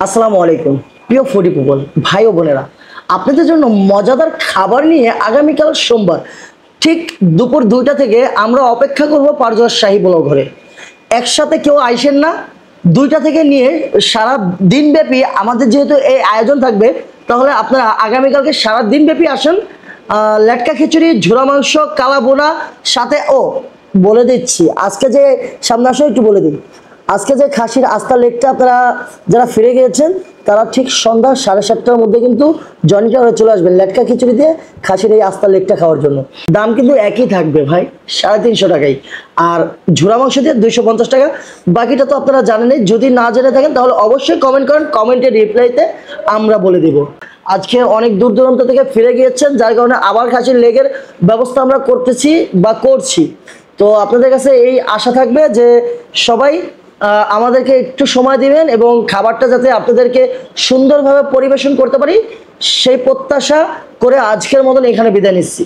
আসসালামু আলাইকুম প্রিয় ফুডি পিপল ভাই ও বোনেরা, আপনাদের জন্য মজাদার খাবার নিয়ে আগামীকাল সোমবার ঠিক দুপুর 2টা থেকে আমরা অপেক্ষা করব পারজোয়ার শাহী পোলাও ঘরে। একসাথে কেউ আইসেন না, 2টা থেকে নিয়ে সারা দিনব্যাপী আমাদের যেহেতু এই আয়োজন থাকবে, তাহলে আপনারা আগামীকালকে সারা দিনব্যাপী আসেন। লেটকা খিচুড়ি, ঝোড়া মাংস, কালা বোনা, সাথে বলে দিচ্ছি আজকে যে সামনে আসো একটু বলে দিই, আজকে যে খাসির আস্তা লেগটা আপনারা যারা ফিরে গিয়েছেন তারা ঠিক সন্ধ্যা 7:30টার মধ্যে কিন্তু জয়েন্ট হয়ে চলে আসবেন লেটকা খিচুড়ি দিয়ে খাসির এই আস্তা লেগটা খাওয়ার জন্য। দাম কিন্তু একই থাকবে ভাই, 350 টাকাই। আর ঝোড়া মাংস দিয়ে 250 টাকা। বাকিটা তো আপনারা জানেনই, যদি না জেনে থাকেন তাহলে অবশ্যই কমেন্ট করেন, কমেন্টের রিপ্লাইতে আমরা বলে দিব। আজকে অনেক দূর দূরান্ত থেকে ফিরে গিয়েছেন, যার কারণে আবার খাসির লেগের ব্যবস্থা আমরা করতেছি বা করছি। তো আপনাদের কাছে এই আশা থাকবে যে সবাই আমাদেরকে একটু সময় দিবেন এবং খাবারটা যাতে আপনাদেরকে সুন্দরভাবে পরিবেশন করতে পারি সেই প্রত্যাশা করে আজকের মতন এখানে বিদায় নিচ্ছি।